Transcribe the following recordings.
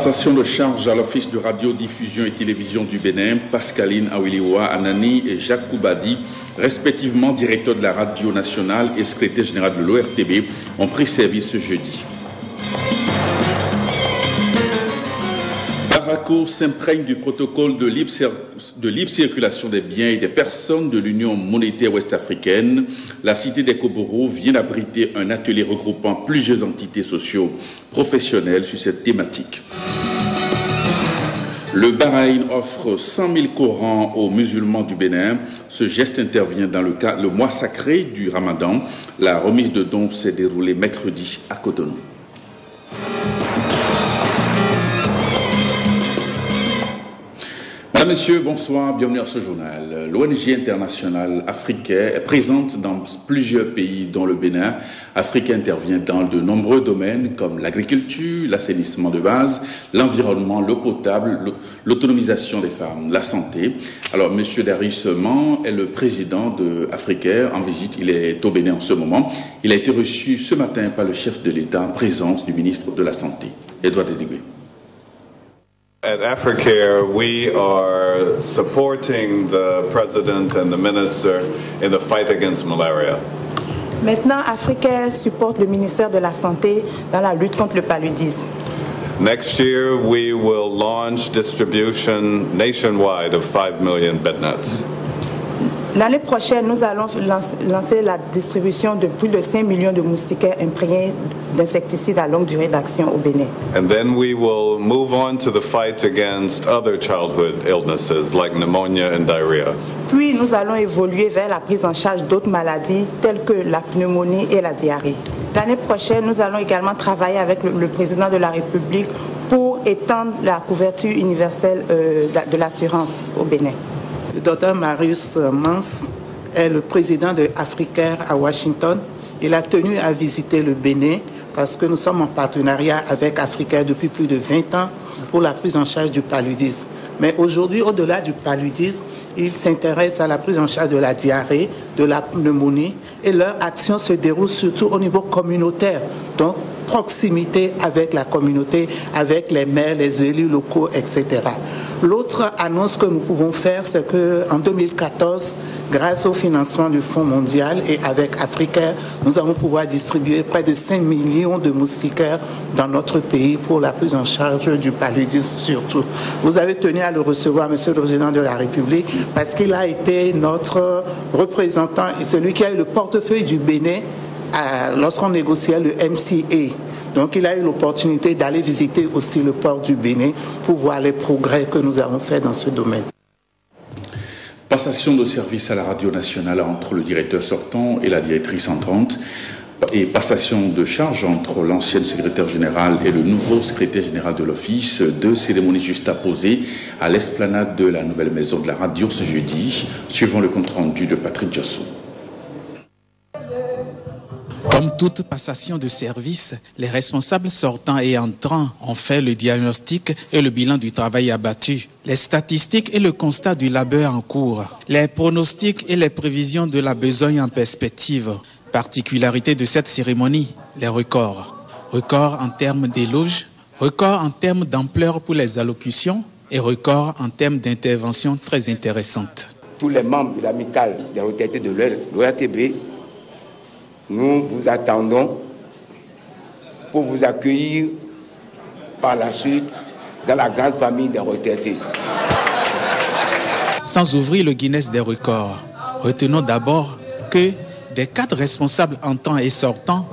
Passation de charge à l'Office de radiodiffusion et télévision du Bénin, Pascaline Awiliwa Anani et Jacques Koubadi, respectivement directeur de la radio nationale et secrétaire général de l'ORTB, ont pris service ce jeudi. Barako s'imprègne du protocole de libre circulation des biens et des personnes de l'Union monétaire ouest-africaine. La cité des Koborous vient d'abriter un atelier regroupant plusieurs entités socio-professionnelles sur cette thématique. Le Bahreïn offre 100 000 Corans aux musulmans du Bénin. Ce geste intervient dans le mois sacré du Ramadan. La remise de dons s'est déroulée mercredi à Cotonou. Mesdames, Messieurs, bonsoir, bienvenue à ce journal. L'ONG internationale Africa est présente dans plusieurs pays, dont le Bénin. Africa intervient dans de nombreux domaines comme l'agriculture, l'assainissement de base, l'environnement, l'eau potable, l'autonomisation des femmes, la santé. Alors, M. Darius Man est le président de Africa en visite. Il est au Bénin en ce moment. Il a été reçu ce matin par le chef de l'État en présence du ministre de la Santé, Edouard Edibé. At Africare, we are supporting the president and the minister in the fight against malaria. Maintenant, Africare supporte le ministère de la Santé dans la lutte contre le paludisme. Next year, we will launch distribution nationwide of 5 million bed nets. L'année prochaine, nous allons lancer la distribution de plus de 5 millions de moustiquaires imprégnés d'insecticides à longue durée d'action au Bénin. And then we will move on to the fight against other childhood illnesses like pneumonia and diarrhea. Puis nous allons évoluer vers la prise en charge d'autres maladies telles que la pneumonie et la diarrhée. L'année prochaine, nous allons également travailler avec le président de la République pour étendre la couverture universelle de l'assurance au Bénin. Le docteur Marius Mans est le président de Africare à Washington. Il a tenu à visiter le Bénin parce que nous sommes en partenariat avec Africare depuis plus de 20 ans pour la prise en charge du paludisme. Mais aujourd'hui, au-delà du paludisme, il s'intéresse à la prise en charge de la diarrhée, de la pneumonie, et leur action se déroule surtout au niveau communautaire. Donc, proximité avec la communauté, avec les maires, les élus locaux, etc. L'autre annonce que nous pouvons faire, c'est qu'en 2014, grâce au financement du Fonds mondial et avec Africare, nous allons pouvoir distribuer près de 5 millions de moustiquaires dans notre pays pour la prise en charge du paludisme surtout. Vous avez tenu à le recevoir, Monsieur le Président de la République, parce qu'il a été notre représentant et celui qui a eu le portefeuille du Bénin lorsqu'on négociait le MCA. Donc il a eu l'opportunité d'aller visiter aussi le port du Bénin pour voir les progrès que nous avons faits dans ce domaine. Passation de service à la radio nationale entre le directeur sortant et la directrice entrante et passation de charge entre l'ancienne secrétaire générale et le nouveau secrétaire général de l'office. Deux cérémonies juste apposées à l'esplanade de la nouvelle maison de la radio ce jeudi, suivant le compte-rendu de Patrick Diosso. Comme toute passation de service, les responsables sortants et entrants ont fait le diagnostic et le bilan du travail abattu, les statistiques et le constat du labeur en cours, les pronostics et les prévisions de la besogne en perspective. Particularité de cette cérémonie, les records. Records en termes d'éloges, records en termes d'ampleur pour les allocutions et records en termes d'intervention très intéressantes. Tous les membres de l'amicale des retraités de l'ORTB, nous vous attendons pour vous accueillir par la suite dans la grande famille des retraités. Sans ouvrir le Guinness des records, retenons d'abord que des 4 responsables entrants et sortants,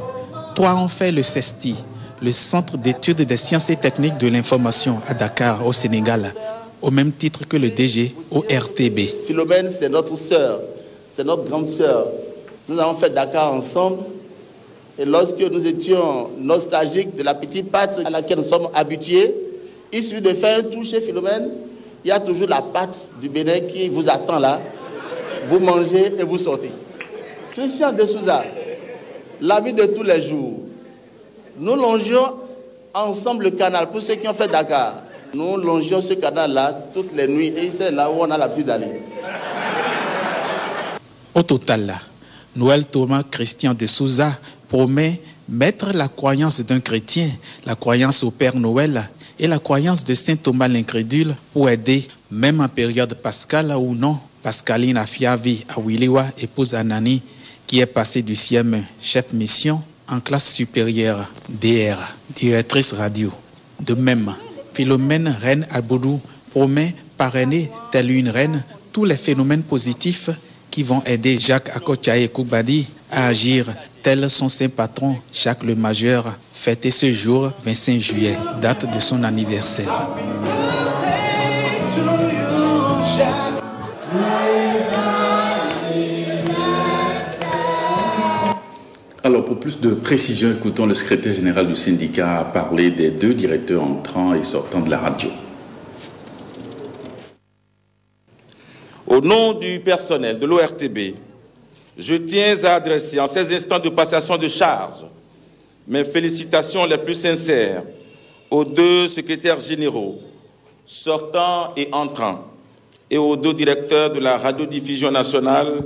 3 ont fait le CESTI, le Centre d'études des sciences et techniques de l'information à Dakar, au Sénégal, au même titre que le DG au RTB. Philomène, c'est notre sœur, c'est notre grande sœur. Nous avons fait Dakar ensemble et lorsque nous étions nostalgiques de la petite pâte à laquelle nous sommes habitués, il suffit de faire un tour chez Philomène, il y a toujours la pâte du Bénin qui vous attend là, vous mangez et vous sortez. Christian de Souza, la vie de tous les jours, nous longions ensemble le canal, pour ceux qui ont fait Dakar, nous longions ce canal-là toutes les nuits et c'est là où on a l'habitude d'aller. Au total, Noël Thomas Christian de Souza promet mettre la croyance d'un chrétien, la croyance au Père Noël et la croyance de saint Thomas l'incrédule pour aider, même en période pascale ou non, Pascaline Afiavi Awiliwa, épouse Anani, qui est passée du CIEM chef mission en classe supérieure, DR, directrice radio. De même, Philomène Reine Alboudou promet parrainer, telle une reine, tous les phénomènes positifs qui vont aider Jacques Akochaye Koubadi à agir tel son saint patron, Jacques le Majeur, fêté ce jour 25 juillet, date de son anniversaire. Alors, pour plus de précision, écoutons le secrétaire général du syndicat parler des 2 directeurs entrants et sortants de la radio. Au nom du personnel de l'ORTB, je tiens à adresser en ces instants de passation de charge mes félicitations les plus sincères aux 2 secrétaires généraux, sortants et entrants, et aux 2 directeurs de la radiodiffusion nationale,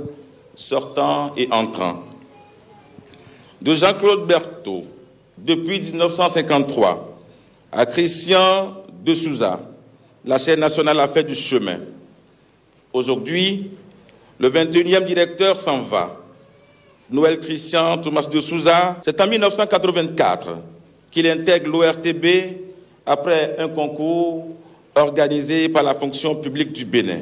sortants et entrants. De Jean-Claude Berthaud, depuis 1953, à Christian de Souza, la chaîne nationale a fait du chemin. Aujourd'hui, le 21e directeur s'en va. Noël Christian Thomas de Souza, c'est en 1984 qu'il intègre l'ORTB après un concours organisé par la fonction publique du Bénin.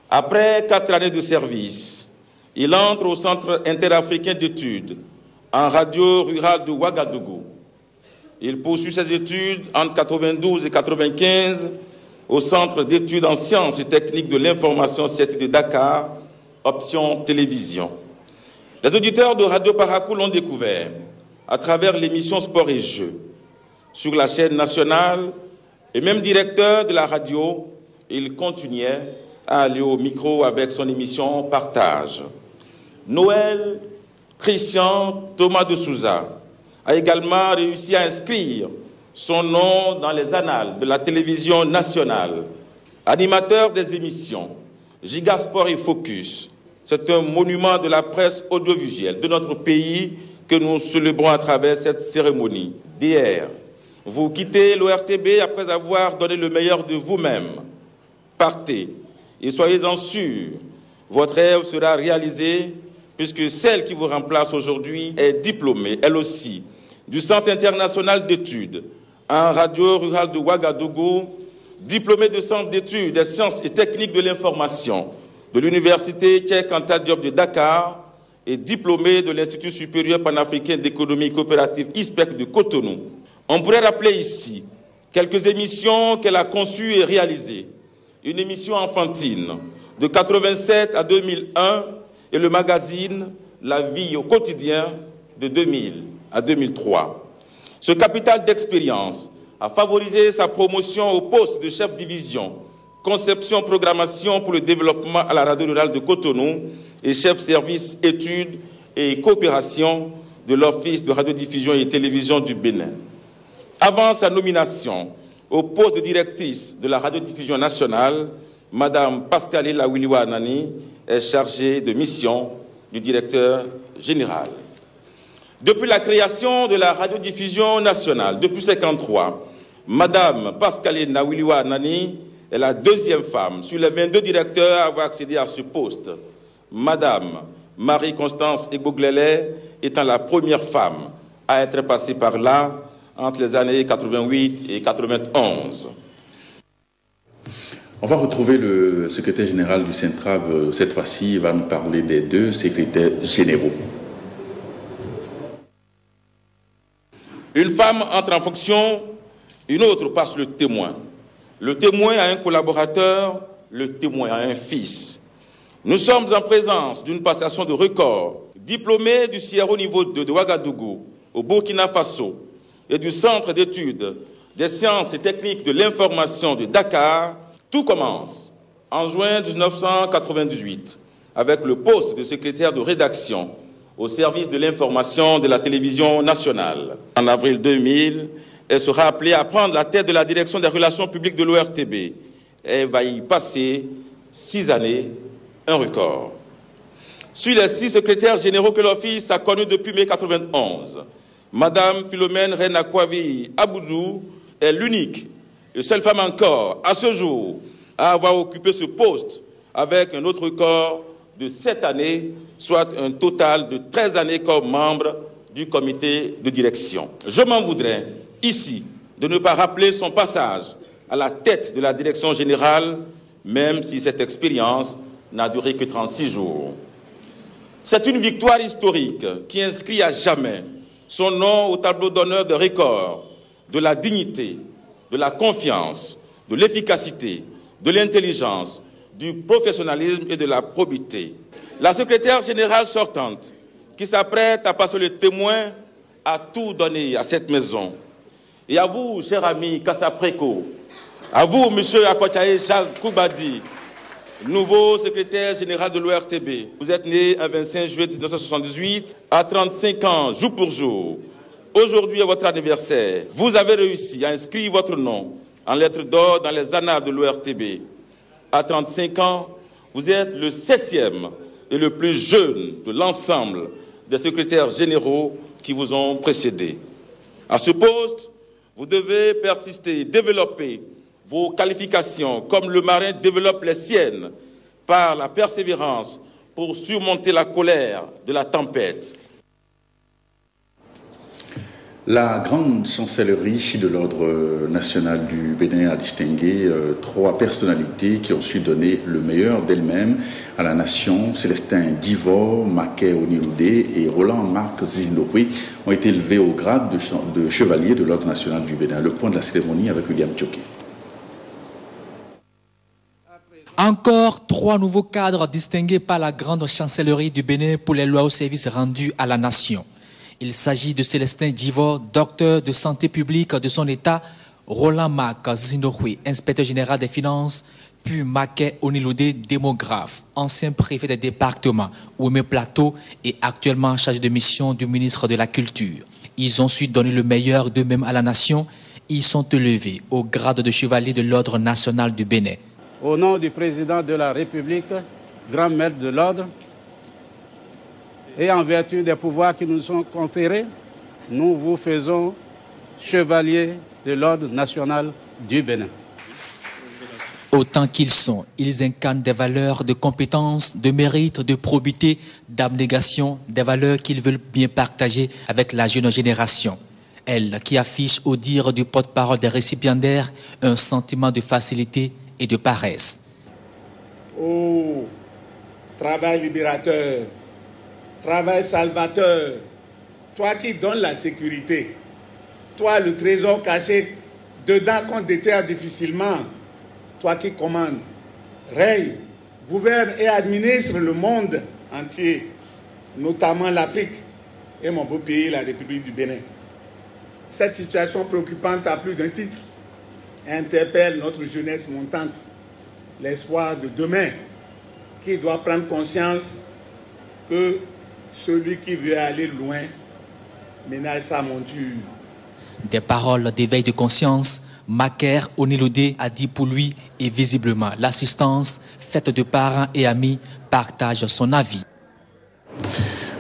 Après 4 années de service, il entre au Centre interafricain d'études en radio rurale de Ouagadougou. Il poursuit ses études entre 92 et 95 au Centre d'études en sciences et techniques de l'information CSI de Dakar, option télévision. Les auditeurs de Radio Parakou l'ont découvert à travers l'émission Sport et Jeux sur la chaîne nationale, et même directeur de la radio, il continuait à aller au micro avec son émission Partage. Noël Christian Thomas de Souza a également réussi à inscrire son nom dans les annales de la télévision nationale. Animateur des émissions Gigasport et Focus, c'est un monument de la presse audiovisuelle de notre pays que nous célébrons à travers cette cérémonie. DR, vous quittez l'ORTB après avoir donné le meilleur de vous-même. Partez et soyez-en sûrs, votre rêve sera réalisé puisque celle qui vous remplace aujourd'hui est diplômée, elle aussi, du Centre international d'études en radio rurale de Ouagadougou, diplômée de Centre d'études des sciences et techniques de l'information de l'Université Cheikh Anta Diop de Dakar et diplômée de l'Institut supérieur panafricain d'économie coopérative ISPEC de Cotonou. On pourrait rappeler ici quelques émissions qu'elle a conçues et réalisées. Une émission enfantine de 87 à 2001 et le magazine La vie au quotidien de 2000 à 2003. Ce capital d'expérience a favorisé sa promotion au poste de chef division, conception, programmation pour le développement à la radio rurale de Cotonou et chef service études et coopération de l'Office de radiodiffusion et télévision du Bénin. Avant sa nomination au poste de directrice de la radiodiffusion nationale, Madame Pascaline Awiliwa Anani est chargée de mission du directeur général. Depuis la création de la radiodiffusion nationale, depuis 1953, Madame Pascaline Awiliwa Anani est la 2e femme sur les 22 directeurs à avoir accédé à ce poste. Madame Marie-Constance Egboglele étant la première femme à être passée par là entre les années 88 et 91. On va retrouver le secrétaire général du Centrab cette fois-ci. Il va nous parler des 2 secrétaires généraux. Une femme entre en fonction, une autre passe le témoin. Le témoin a un collaborateur, le témoin a un fils. Nous sommes en présence d'une passation de record, diplômée du CRO niveau 2 de Ouagadougou, au Burkina Faso, et du Centre d'études des sciences et techniques de l'information de Dakar. Tout commence en juin 1998 avec le poste de secrétaire de rédaction au service de l'information de la télévision nationale. En avril 2000, elle sera appelée à prendre la tête de la direction des relations publiques de l'ORTB. Elle va y passer 6 années, un record. Sur les 6 secrétaires généraux que l'Office a connus depuis mai 1991, Madame Philomène Reine Akwavi Aboudou est l'unique et seule femme encore, à ce jour, à avoir occupé ce poste avec un autre record de 7 années, soit un total de 13 années comme membre du comité de direction. Je m'en voudrais, ici, de ne pas rappeler son passage à la tête de la direction générale, même si cette expérience n'a duré que 36 jours. C'est une victoire historique qui inscrit à jamais son nom au tableau d'honneur de record de la dignité, de la confiance, de l'efficacité, de l'intelligence, du professionnalisme et de la probité. La secrétaire générale sortante, qui s'apprête à passer le témoin, a tout donné à cette maison. Et à vous, cher ami Kassapreko, à vous, monsieur Akochaye Jacques Koubadi, nouveau secrétaire général de l'ORTB. Vous êtes né un 25 juillet 1978, à 35 ans, jour pour jour. Aujourd'hui est votre anniversaire. Vous avez réussi à inscrire votre nom en lettres d'or dans les annales de l'ORTB. À 35 ans, vous êtes le 7e et le plus jeune de l'ensemble des secrétaires généraux qui vous ont précédé. À ce poste, vous devez persister et développer vos qualifications comme le marin développe les siennes par la persévérance pour surmonter la colère de la tempête. La grande chancellerie de l'Ordre national du Bénin a distingué 3 personnalités qui ont su donner le meilleur d'elles-mêmes à la nation. Célestin Divor, Maké Oniloudé et Roland-Marc Zindoui ont été élevés au grade de chevalier de l'Ordre national du Bénin. Le point de la cérémonie avec William Tchoké. Encore 3 nouveaux cadres distingués par la grande chancellerie du Bénin pour les loyaux services rendus à la nation. Il s'agit de Célestin Divor, docteur de santé publique de son État, Roland-Marc Zindoui, inspecteur général des finances, puis Maké Oniloudé, démographe, ancien préfet des départements, Ouémé Plateau et actuellement chargé de mission du ministre de la Culture. Ils ont su donner le meilleur d'eux-mêmes à la nation. Ils sont élevés au grade de chevalier de l'Ordre national du Bénin. Au nom du président de la République, grand maître de l'ordre, et en vertu des pouvoirs qui nous sont conférés, nous vous faisons chevalier de l'Ordre national du Bénin. Autant qu'ils sont, ils incarnent des valeurs de compétence, de mérite, de probité, d'abnégation, des valeurs qu'ils veulent bien partager avec la jeune génération. Elle qui affiche au dire du porte-parole des récipiendaires un sentiment de facilité et de paresse. Oh, travail libérateur, travail salvateur, toi qui donnes la sécurité, toi le trésor caché dedans qu'on déterre difficilement, toi qui commandes, règne, gouverne et administre le monde entier, notamment l'Afrique et mon beau pays, la République du Bénin. Cette situation préoccupante à plus d'un titre interpelle notre jeunesse montante, l'espoir de demain, qui doit prendre conscience que celui qui veut aller loin ménage sa monture. Des paroles d'éveil de conscience, Maké Oniloudé a dit pour lui et visiblement l'assistance faite de parents et amis partage son avis.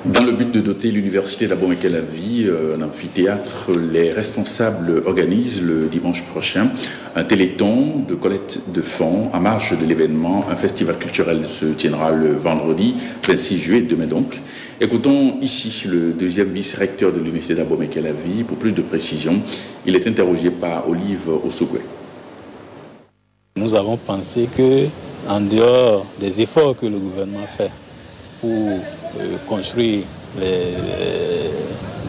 Dans le but de doter l'université d'Abomey-Calavi un amphithéâtre, les responsables organisent le dimanche prochain un téléthon de collecte de fonds à marge de l'événement. Un festival culturel se tiendra le vendredi 26 juillet, demain donc. Écoutons ici le 2e vice-recteur de l'université d'Abomey-Calavi pour plus de précisions. Il est interrogé par Olive Osogwe. Nous avons pensé que, en dehors des efforts que le gouvernement fait pour construire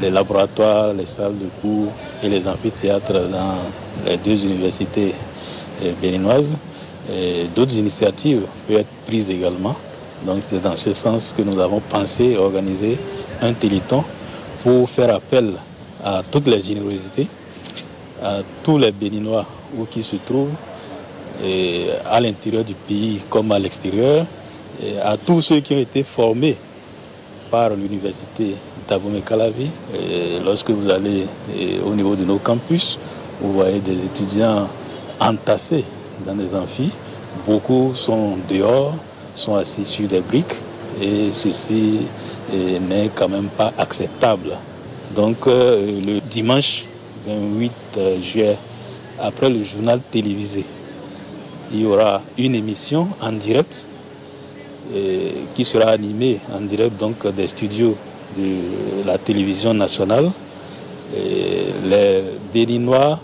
les laboratoires, les salles de cours et les amphithéâtres dans les 2 universités béninoises, d'autres initiatives peuvent être prises également. Donc c'est dans ce sens que nous avons pensé organiser un téléthon pour faire appel à toutes les générosités, à tous les Béninois où qui se trouvent, et à l'intérieur du pays comme à l'extérieur, et à tous ceux qui ont été formés par l'université d'Abomey-Calavi. Lorsque vous allez au niveau de nos campus, vous voyez des étudiants entassés dans des amphis. Beaucoup sont dehors, sont assis sur des briques et ceci n'est quand même pas acceptable. Donc le dimanche 28 juillet après le journal télévisé, il y aura une émission en direct qui sera animée en direct donc des studios de la télévision nationale. Les Béninois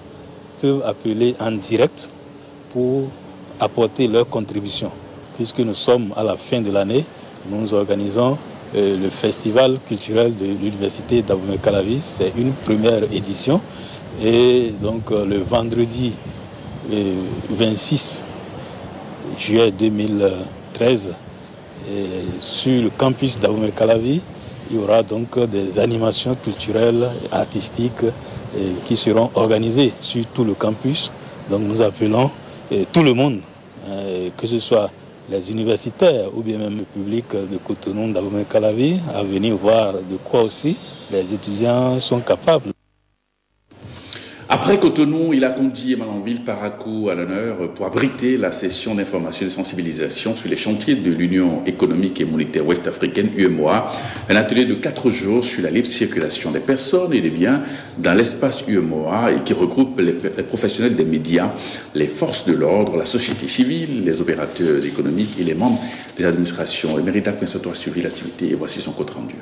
peuvent appeler en direct pour apporter leur contribution. Puisque nous sommes à la fin de l'année, nous organisons le festival culturel de l'université d'Abomey-Calavi. C'est une première édition. Et donc le vendredi 26 juillet 2013, sur le campus d'Abomey-Calavi, il y aura donc des animations culturelles, artistiques qui seront organisées sur tout le campus. Donc nous appelons tout le monde, que ce soit les universitaires ou bien même le public de Cotonou, d'Abomey-Calavi, à venir voir de quoi aussi les étudiants sont capables. Après Cotonou, il a conduit Malanville Parakou à l'honneur pour abriter la session d'information et de sensibilisation sur les chantiers de l'Union économique et monétaire ouest-africaine, UEMOA, un atelier de 4 jours sur la libre circulation des personnes et des biens dans l'espace UEMOA et qui regroupe les professionnels des médias, les forces de l'ordre, la société civile, les opérateurs économiques et les membres des administrations. Emerita Quinsoto a suivi l'activité et voici son compte rendu.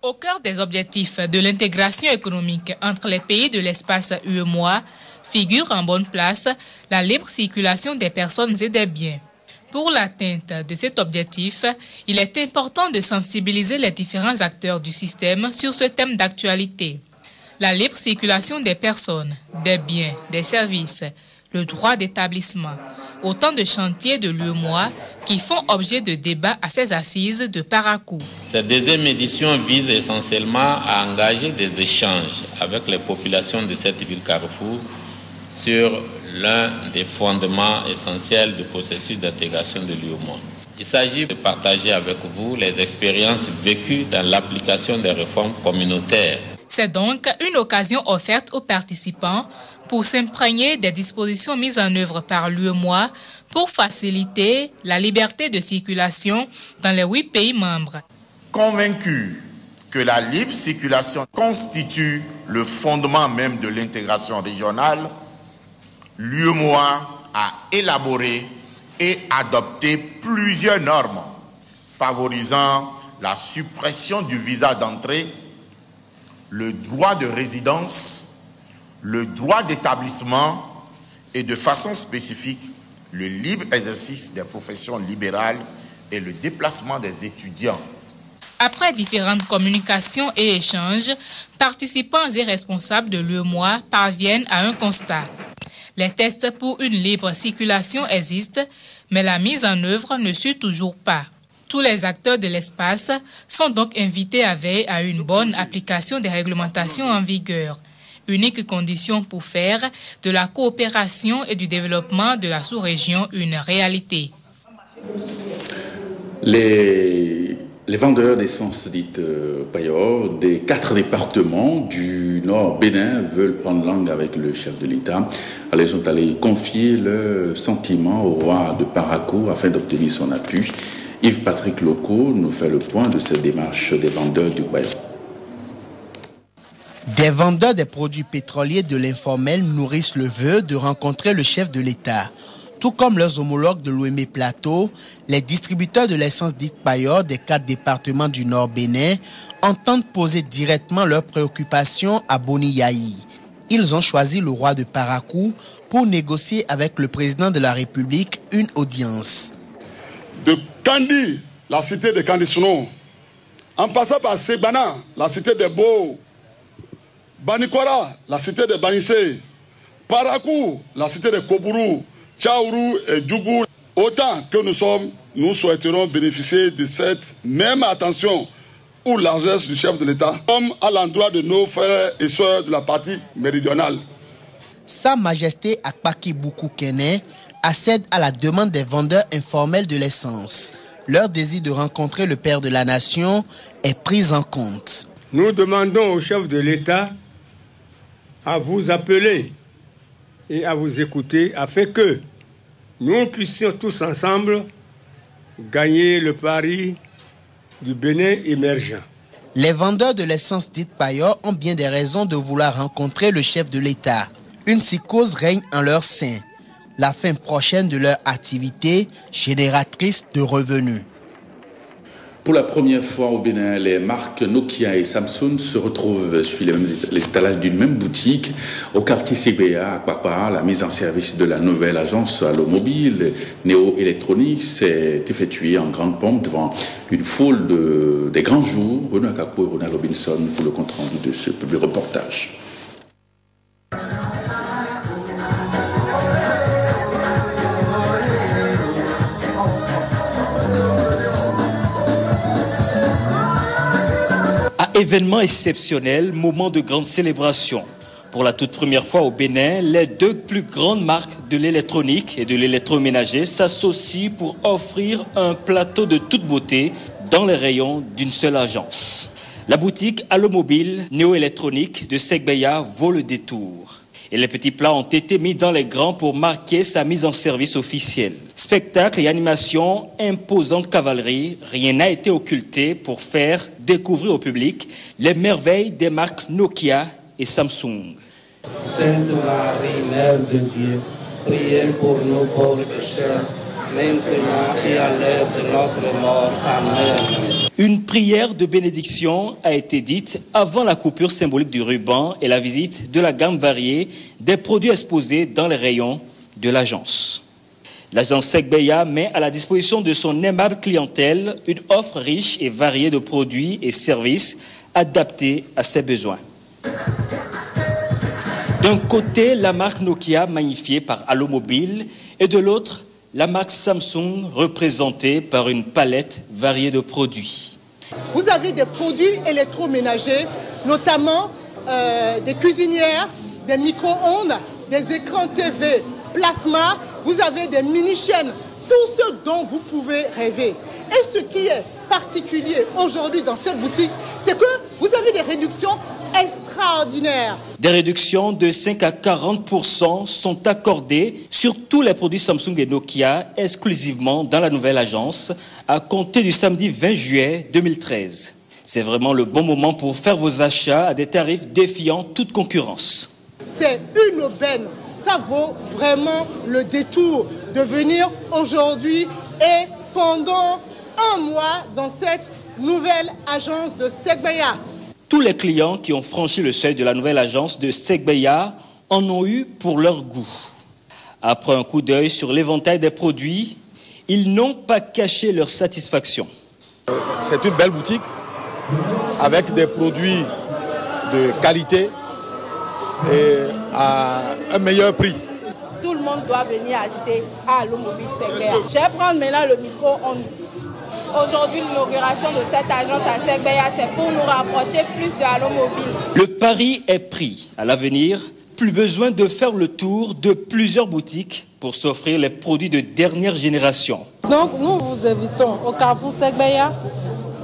Au cœur des objectifs de l'intégration économique entre les pays de l'espace UEMOA figure en bonne place la libre circulation des personnes et des biens. Pour l'atteinte de cet objectif, il est important de sensibiliser les différents acteurs du système sur ce thème d'actualité. La libre circulation des personnes, des biens, des services, le droit d'établissement, autant de chantiers de l'UEMOA qui font objet de débats à ces assises de Parakou. Cette deuxième édition vise essentiellement à engager des échanges avec les populations de cette ville Carrefour sur l'un des fondements essentiels du processus d'intégration de l'UEMOA. Il s'agit de partager avec vous les expériences vécues dans l'application des réformes communautaires. C'est donc une occasion offerte aux participants pour s'imprégner des dispositions mises en œuvre par l'UEMOA pour faciliter la liberté de circulation dans les 8 pays membres. Convaincu que la libre circulation constitue le fondement même de l'intégration régionale, l'UEMOA a élaboré et adopté plusieurs normes favorisant la suppression du visa d'entrée, le droit de résidence, le droit d'établissement et de façon spécifique le libre exercice des professions libérales et le déplacement des étudiants. Après différentes communications et échanges, participants et responsables de l'UEMOA parviennent à un constat. Les tests pour une libre circulation existent, mais la mise en œuvre ne suit toujours pas. Tous les acteurs de l'espace sont donc invités à veiller à une bonne application des réglementations en vigueur. Unique condition pour faire de la coopération et du développement de la sous-région une réalité. Les vendeurs d'essence dites Payor des 4 départements du Nord Bénin veulent prendre langue avec le chef de l'État. Ils sont allés confier leurs sentiments au roi de Parakou afin d'obtenir son appui. Yves-Patrick Loco nous fait le point de cette démarche des vendeurs du Payor. Des vendeurs des produits pétroliers de l'informel nourrissent le vœu de rencontrer le chef de l'État. Tout comme leurs homologues de l'Ouémé Plateau, les distributeurs de l'essence dite Payor des 4 départements du Nord Bénin entendent poser directement leurs préoccupations à Boni Yahi. Ils ont choisi le roi de Parakou pour négocier avec le président de la République une audience. De Kandi, la cité de Kandisounon, en passant par Sebana, la cité des Beaux, Banikwara, la cité de Banissé, Parakou, la cité de Kobourou, Tchaourou et Djougou. Autant que nous sommes, nous souhaiterons bénéficier de cette même attention ou largesse du chef de l'État, comme à l'endroit de nos frères et sœurs de la partie méridionale. Sa Majesté Akpaki Boukou Kene accède à la demande des vendeurs informels de l'essence. Leur désir de rencontrer le père de la nation est pris en compte. Nous demandons au chef de l'État à vous appeler et à vous écouter afin que nous puissions tous ensemble gagner le pari du Bénin émergent. Les vendeurs de l'essence dite Payor ont bien des raisons de vouloir rencontrer le chef de l'État. Une psychose règne en leur sein. La fin prochaine de leur activité génératrice de revenus. Pour la première fois au Bénin, les marques Nokia et Samsung se retrouvent sur les étalages d'une même boutique au quartier Segbeya à Kpakpa. La mise en service de la nouvelle agence Allomobile Néo Électronique s'est effectuée en grande pompe devant une foule des grands jours. Renaud Akakpo et Ronald Robinson pour le compte-rendu de ce public reportage. Événement exceptionnel, moment de grande célébration. Pour la toute première fois au Bénin, les deux plus grandes marques de l'électronique et de l'électroménager s'associent pour offrir un plateau de toute beauté dans les rayons d'une seule agence. La boutique Allomobile Néo Électronique de Segbeya vaut le détour. Et les petits plats ont été mis dans les grands pour marquer sa mise en service officielle. Spectacle et animation, imposante cavalerie, rien n'a été occulté pour faire découvrir au public les merveilles des marques Nokia et Samsung. Sainte Marie, Mère de Dieu, priez pour nos pauvres pécheurs, maintenant et à l'heure de notre mort. Amen. Une prière de bénédiction a été dite avant la coupure symbolique du ruban et la visite de la gamme variée des produits exposés dans les rayons de l'agence. L'agence Segbeya met à la disposition de son aimable clientèle une offre riche et variée de produits et services adaptés à ses besoins. D'un côté, la marque Nokia magnifiée par Allomobile et de l'autre, la marque Samsung représentée par une palette variée de produits. Vous avez des produits électroménagers, notamment des cuisinières, des micro-ondes, des écrans TV, plasma, vous avez des mini-chaînes, tout ce dont vous pouvez rêver. Et ce qui est particulier aujourd'hui dans cette boutique, c'est que vous avez des réductions extraordinaires. Des réductions de 5 à 40% sont accordées sur tous les produits Samsung et Nokia exclusivement dans la nouvelle agence à compter du samedi 20 juillet 2013. C'est vraiment le bon moment pour faire vos achats à des tarifs défiant toute concurrence. C'est une aubaine. Ça vaut vraiment le détour de venir aujourd'hui et pendant un mois dans cette nouvelle agence de Segbeya. Tous les clients qui ont franchi le seuil de la nouvelle agence de Segbeya en ont eu pour leur goût. Après un coup d'œil sur l'éventail des produits, ils n'ont pas caché leur satisfaction. C'est une belle boutique avec des produits de qualité et à un meilleur prix. Tout le monde doit venir acheter à Allomobile Segbeya. Je vais prendre maintenant le micro-ondes. Aujourd'hui, l'inauguration de cette agence à Segbeya, c'est pour nous rapprocher plus de Allomobile. Le pari est pris. À l'avenir, plus besoin de faire le tour de plusieurs boutiques pour s'offrir les produits de dernière génération. Donc, nous vous invitons au Carrefour Segbeya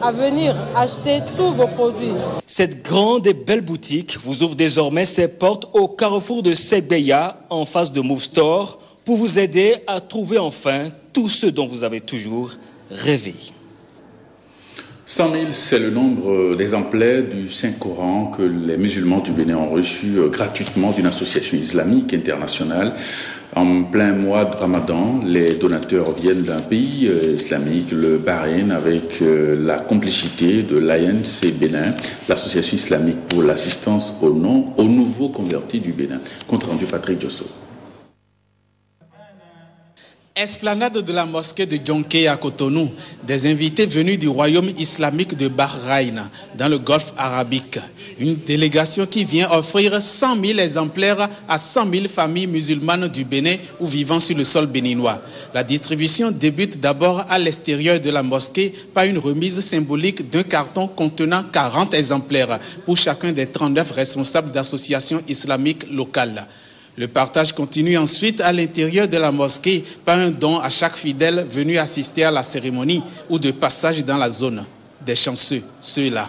à venir acheter tous vos produits. Cette grande et belle boutique vous ouvre désormais ses portes au Carrefour de Segbeya, en face de Move Store, pour vous aider à trouver enfin tout ce dont vous avez toujours rêvé. 100 000, c'est le nombre d'exemplaires du Saint-Coran que les musulmans du Bénin ont reçu gratuitement d'une association islamique internationale. En plein mois de Ramadan, les donateurs viennent d'un pays islamique, le Bahreïn, avec la complicité de l'ANC Bénin, l'association islamique pour l'assistance aux nouveaux convertis du Bénin. Compte rendu Patrick Diosso. Esplanade de la mosquée de Djonké à Cotonou, des invités venus du royaume islamique de Bahreïn, dans le golfe arabique. Une délégation qui vient offrir 100 000 exemplaires à 100 000 familles musulmanes du Bénin ou vivant sur le sol béninois. La distribution débute d'abord à l'extérieur de la mosquée par une remise symbolique d'un carton contenant 40 exemplaires pour chacun des 39 responsables d'associations islamiques locales. Le partage continue ensuite à l'intérieur de la mosquée par un don à chaque fidèle venu assister à la cérémonie ou de passage dans la zone. Des chanceux, ceux-là.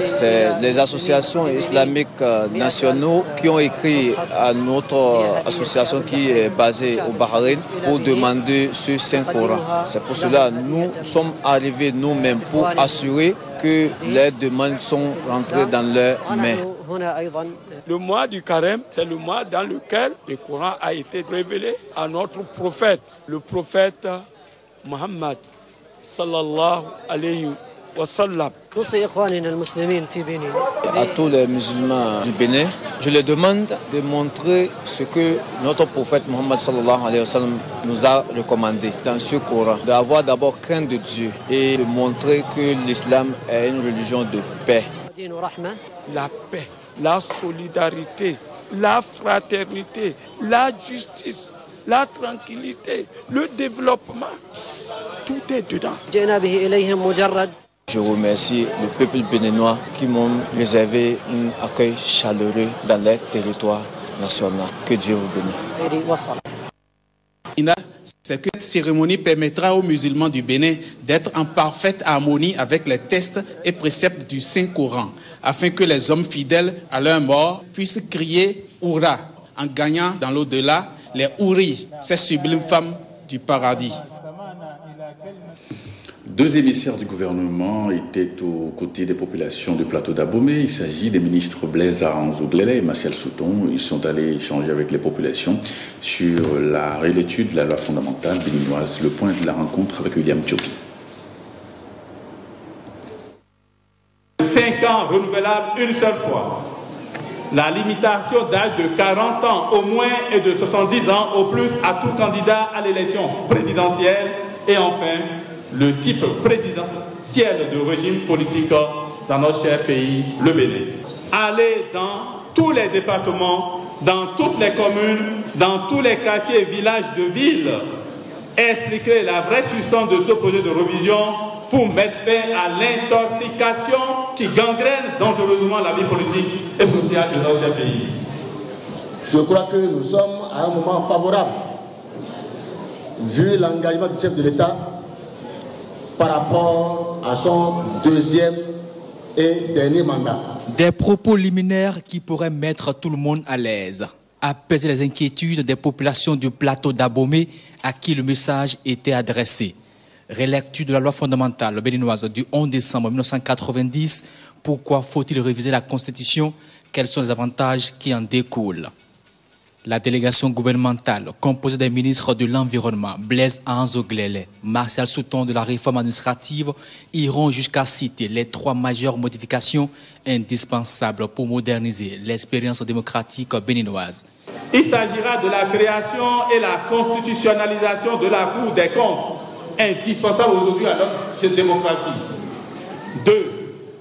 C'est les associations islamiques nationaux qui ont écrit à notre association qui est basée au Bahreïn pour demander ce Saint-Coran. C'est pour cela que nous sommes arrivés nous-mêmes pour assurer que les demandes sont rentrées dans leurs mains. Le mois du carême, c'est le mois dans lequel le Coran a été révélé à notre prophète, le prophète Mohammed sallallahu alayhi wa sallam. À tous les musulmans du Bénin, je leur demande de montrer ce que notre prophète Mohammed sallallahu alayhi wa sallam nous a recommandé dans ce Coran, d'avoir d'abord crainte de Dieu et de montrer que l'islam est une religion de paix. La paix, la solidarité, la fraternité, la justice, la tranquillité, le développement, tout est dedans. Je remercie le peuple béninois qui m'ont réservé un accueil chaleureux dans les territoires nationaux. Que Dieu vous bénisse. Cette cérémonie permettra aux musulmans du Bénin d'être en parfaite harmonie avec les textes et préceptes du Saint-Coran, afin que les hommes fidèles à leur mort puissent crier « Oura » en gagnant dans l'au-delà les Houris, ces sublimes femmes du paradis. Deux émissaires du gouvernement étaient aux côtés des populations du plateau d'Abomey. Il s'agit des ministres Blaise Aranzo-Glele et Martial Souton. Ils sont allés échanger avec les populations sur la réétude de la loi fondamentale béninoise. Le point de la rencontre avec William Tchoki. 5 ans renouvelables une seule fois. La limitation d'âge de 40 ans au moins et de 70 ans au plus à tout candidat à l'élection présidentielle. Et enfin, le type présidentiel de régime politique dans notre cher pays, le Bénin. Aller dans tous les départements, dans toutes les communes, dans tous les quartiers et villages de ville, expliquer la vraie substance de ce projet de révision pour mettre fin à l'intoxication qui gangrène dangereusement la vie politique et sociale de notre cher pays. Je crois que nous sommes à un moment favorable, vu l'engagement du chef de l'État par rapport à son deuxième et dernier mandat. Des propos liminaires qui pourraient mettre tout le monde à l'aise, apaiser les inquiétudes des populations du plateau d'Abomey à qui le message était adressé. Relecture de la loi fondamentale béninoise du 11 décembre 1990. Pourquoi faut-il réviser la Constitution? Quels sont les avantages qui en découlent? La délégation gouvernementale, composée des ministres de l'Environnement, Blaise Aranzo-Glele, Martial Souton de la réforme administrative, iront jusqu'à citer les 3 majeures modifications indispensables pour moderniser l'expérience démocratique béninoise. Il s'agira de la création et la constitutionnalisation de la Cour des comptes, indispensable aujourd'hui à notre démocratie. 2.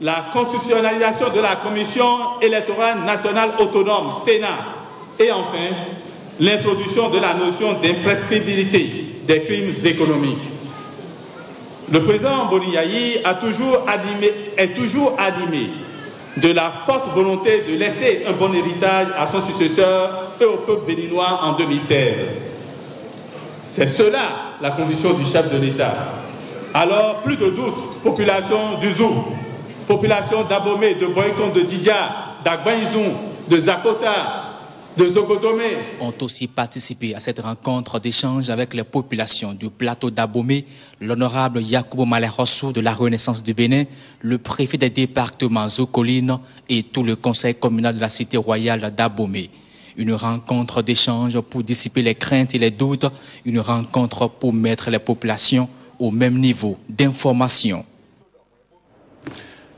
La constitutionnalisation de la Commission électorale nationale autonome, Sénat. Et enfin, l'introduction de la notion d'imprescriptibilité des crimes économiques. Le président Boni-Yayi est toujours animé de la forte volonté de laisser un bon héritage à son successeur et au peuple béninois en 2016. C'est cela la conviction du chef de l'État. Alors, plus de doute, population du Zou, population d'Abomey, de Boycon, de Didja, d'Agbaïzoun, de Zakota, de Zogodomé, ont aussi participé à cette rencontre d'échange avec les populations du plateau d'Abomey, l'honorable Yakubo Malé-Rossou de la Renaissance du Bénin, le préfet des départements Zocoline et tout le conseil communal de la cité royale d'Abomey. Une rencontre d'échange pour dissiper les craintes et les doutes, une rencontre pour mettre les populations au même niveau d'information.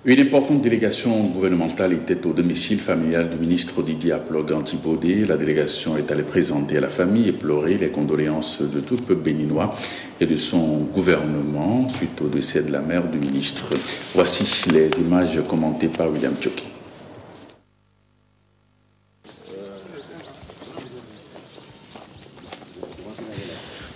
Une importante délégation gouvernementale était au domicile familial du ministre Didier Aplogan-Djibodé. La délégation est allée présenter à la famille et pleurer les condoléances de tout le peuple béninois et de son gouvernement suite au décès de la mère du ministre. Voici les images commentées par William Tchoki.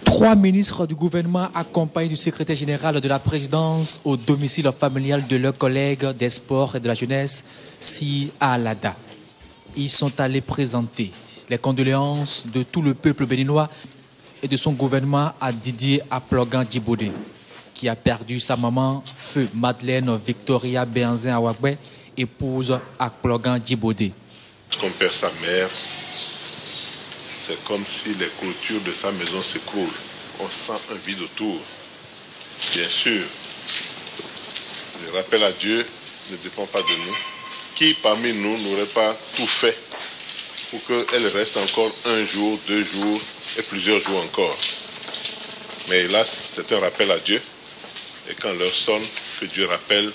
Trois ministres du gouvernement accompagnés du secrétaire général de la présidence au domicile familial de leur collègue des sports et de la jeunesse, Si Alada. Ils sont allés présenter les condoléances de tout le peuple béninois et de son gouvernement à Didier Aplogan-Djibodé, qui a perdu sa maman, feu Madeleine Victoria Benzin Awagbe, épouse Aplogan-Djibodé. Lorsqu'on perd sa mère, c'est comme si les clôtures de sa maison s'écroulent. On sent un vide autour. Bien sûr, Le rappel à Dieu ne dépend pas de nous. Qui parmi nous n'aurait pas tout fait pour qu'elle reste encore un jour, 2 jours et plusieurs jours encore? Mais hélas, c'est un rappel à Dieu. Et quand l'heure sonne, que Dieu rappelle,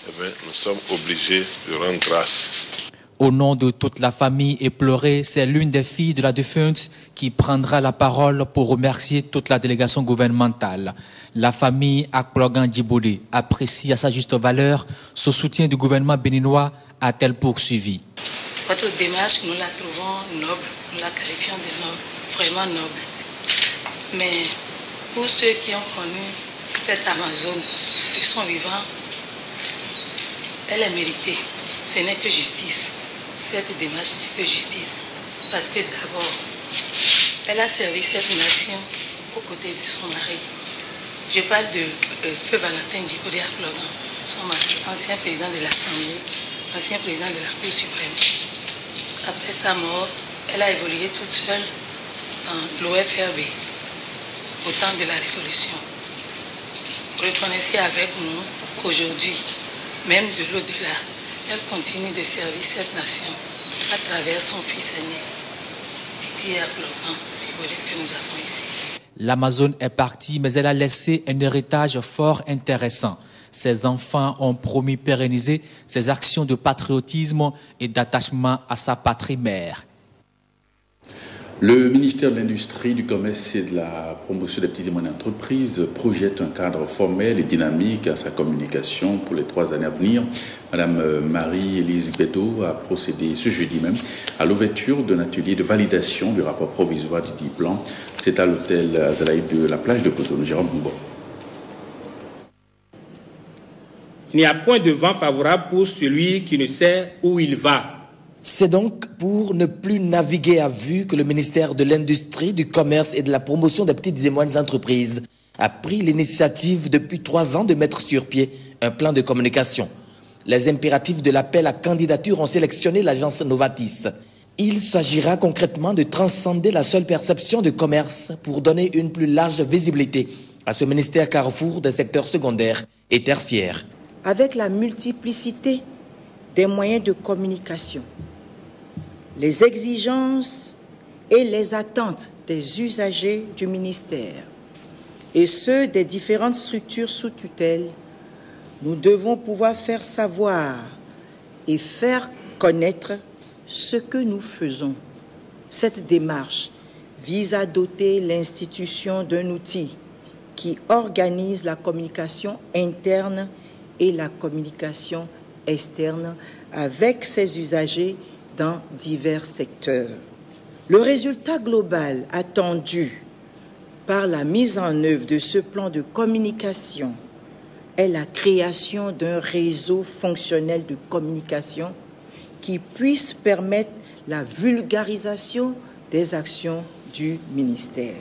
eh bien, nous sommes obligés de rendre grâce. Au nom de toute la famille éplorée, c'est l'une des filles de la défunte qui prendra la parole pour remercier toute la délégation gouvernementale. La famille Akplogan Djiboudi apprécie à sa juste valeur ce soutien du gouvernement béninois, a-t-elle poursuivi. Votre démarche, nous la trouvons noble, nous la qualifions de noble, vraiment noble. Mais pour ceux qui ont connu cette Amazone de son vivant, elle est méritée. Ce n'est que justice. Cette démarche n'est que justice. Parce que d'abord, elle a servi cette nation aux côtés de son mari. Je parle de Feu Valentin Djiboudi Akplogan, son mari, ancien président de l'Assemblée, ancien président de la Cour suprême. Après sa mort, elle a évolué toute seule dans l'OFRB, au temps de la Révolution. Reconnaissez avec nous qu'aujourd'hui, même de l'au-delà, elle continue de servir cette nation à travers son fils aîné, Didier Akplogan Djiboudi, que nous avons ici. L'Amazone est partie, mais elle a laissé un héritage fort intéressant. Ses enfants ont promis pérenniser ses actions de patriotisme et d'attachement à sa patrie mère. Le ministère de l'Industrie, du Commerce et de la Promotion des petites et moyennes entreprises projette un cadre formel et dynamique à sa communication pour les 3 années à venir. Madame Marie-Élise Bédo a procédé ce jeudi même à l'ouverture d'un atelier de validation du rapport provisoire du dit plan. C'est à l'hôtel Azalaï de la plage de Cotonou. Jérôme Boubon. Il n'y a point de vent favorable pour celui qui ne sait où il va. C'est donc pour ne plus naviguer à vue que le ministère de l'Industrie, du Commerce et de la Promotion des petites et moyennes entreprises a pris l'initiative depuis 3 ans de mettre sur pied un plan de communication. Les impératifs de l'appel à candidature ont sélectionné l'agence Novatis. Il s'agira concrètement de transcender la seule perception de commerce pour donner une plus large visibilité à ce ministère carrefour des secteurs secondaires et tertiaires. Avec la multiplicité des moyens de communication, les exigences et les attentes des usagers du ministère et ceux des différentes structures sous tutelle, nous devons pouvoir faire savoir et faire connaître ce que nous faisons. Cette démarche vise à doter l'institution d'un outil qui organise la communication interne et la communication externe avec ses usagers dans divers secteurs. Le résultat global attendu par la mise en œuvre de ce plan de communication est la création d'un réseau fonctionnel de communication qui puisse permettre la vulgarisation des actions du ministère.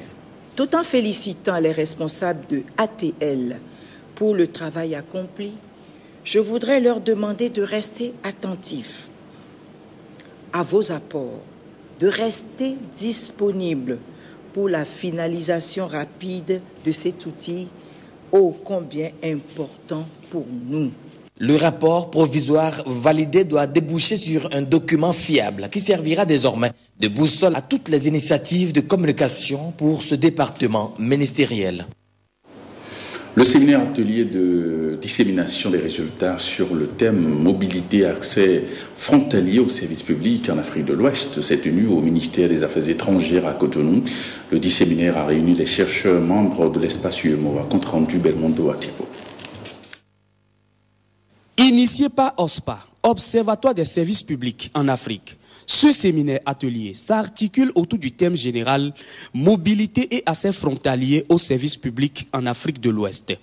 Tout en félicitant les responsables de ATL pour le travail accompli, je voudrais leur demander de rester attentifs à vos apports, de rester disponibles pour la finalisation rapide de cet outil ô combien important pour nous. Le rapport provisoire validé doit déboucher sur un document fiable qui servira désormais de boussole à toutes les initiatives de communication pour ce département ministériel. Le séminaire atelier de dissémination des résultats sur le thème mobilité et accès frontalier aux services publics en Afrique de l'Ouest s'est tenu au ministère des Affaires étrangères à Cotonou. Le disséminaire a réuni les chercheurs membres de l'espace UEMOA. Compte rendu Belmondo Atipo. Initié par OSPA, Observatoire des services publics en Afrique, ce séminaire atelier s'articule autour du thème général « Mobilité et accès frontalier aux services publics en Afrique de l'Ouest ».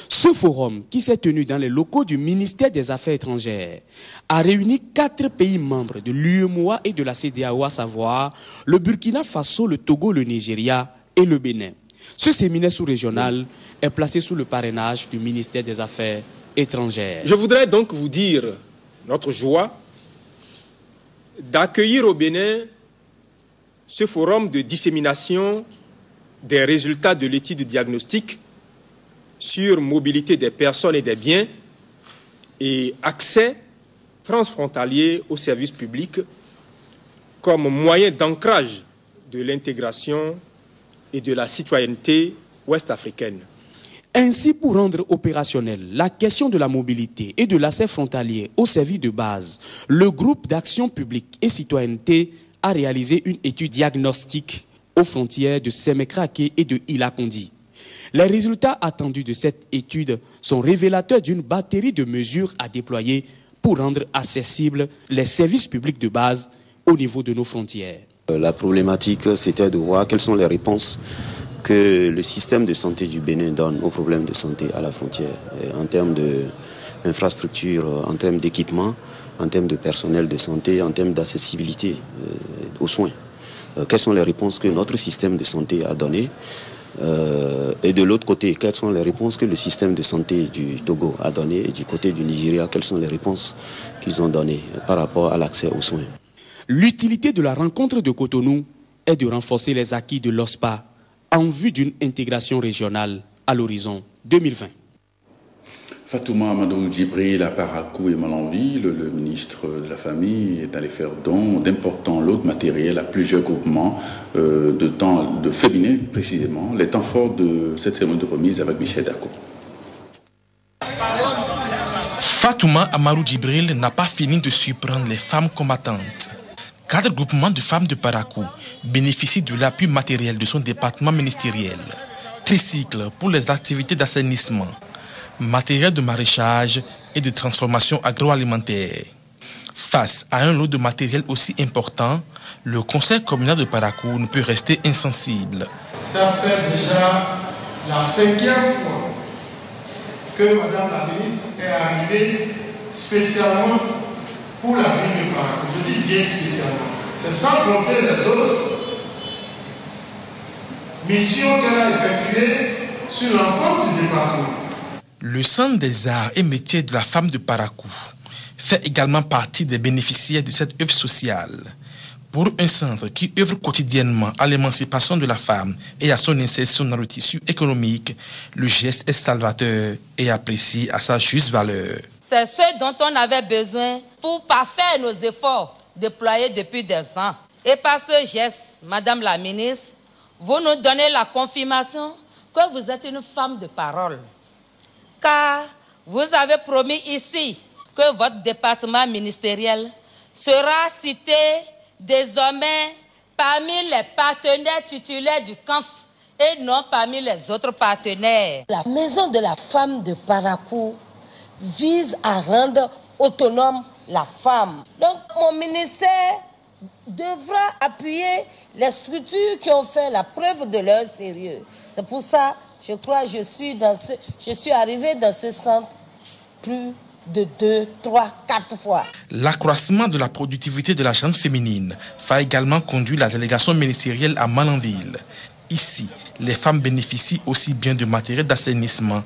Ce forum, qui s'est tenu dans les locaux du ministère des Affaires étrangères, a réuni 4 pays membres de l'UEMOA et de la CEDEAO, à savoir le Burkina Faso, le Togo, le Nigeria et le Bénin. Ce séminaire sous-régional est placé sous le parrainage du ministère des Affaires étrangères. Je voudrais donc vous dire notre joie d'accueillir au Bénin ce forum de dissémination des résultats de l'étude diagnostique sur mobilité des personnes et des biens et accès transfrontalier aux services publics comme moyen d'ancrage de l'intégration et de la citoyenneté ouest-africaine. Ainsi, pour rendre opérationnelle la question de la mobilité et de l'accès frontalier aux services de base, le groupe d'action publique et citoyenneté a réalisé une étude diagnostique aux frontières de Sémékraké et de Ilakondi. Les résultats attendus de cette étude sont révélateurs d'une batterie de mesures à déployer pour rendre accessibles les services publics de base au niveau de nos frontières. La problématique, c'était de voir quelles sont les réponses que le système de santé du Bénin donne aux problèmes de santé à la frontière, en termes d'infrastructures, en termes d'équipement, en termes de personnel de santé, en termes d'accessibilité aux soins. Quelles sont les réponses que notre système de santé a données et de l'autre côté, quelles sont les réponses que le système de santé du Togo a données et du côté du Nigeria, quelles sont les réponses qu'ils ont données par rapport à l'accès aux soins. L'utilité de la rencontre de Cotonou est de renforcer les acquis de l'OSPA en vue d'une intégration régionale à l'horizon 2020. Fatouma Amadou Djibril à Parakou et Malanville, le ministre de la Famille est allé faire don d'importants lots de matériel à plusieurs groupements de féminins précisément. Les temps forts de cette cérémonie de remise avec Michel Dako. Fatouma Amadou Djibril n'a pas fini de surprendre les femmes combattantes. 4 groupements de femmes de Parakou bénéficient de l'appui matériel de son département ministériel. Tricycle pour les activités d'assainissement, matériel de maraîchage et de transformation agroalimentaire. Face à un lot de matériel aussi important, le conseil communal de Parakou ne peut rester insensible. Ça fait déjà la 5e fois que Madame la ministre est arrivée spécialement pour la ville de Parakou. Je dis bien spécialement. C'est sans compter les autres missions qu'elle a effectuées sur l'ensemble du département. Le Centre des arts et métiers de la femme de Parakou fait également partie des bénéficiaires de cette œuvre sociale. Pour un centre qui œuvre quotidiennement à l'émancipation de la femme et à son insertion dans le tissu économique, le geste est salvateur et apprécié à sa juste valeur. C'est ce dont on avait besoin pour parfaire nos efforts déployés depuis des ans. Et par ce geste, Madame la ministre, vous nous donnez la confirmation que vous êtes une femme de parole. Car vous avez promis ici que votre département ministériel sera cité désormais parmi les partenaires titulaires du CANF et non parmi les autres partenaires. La maison de la femme de Parakou vise à rendre autonome la femme. Donc mon ministère devra appuyer les structures qui ont fait la preuve de leur sérieux. C'est pour ça, je crois, je suis arrivée dans ce centre plus de 2, 3, 4 fois. L'accroissement de la productivité de la gente féminine va également conduire la délégation ministérielle à Malanville. Ici, les femmes bénéficient aussi bien de matériel d'assainissement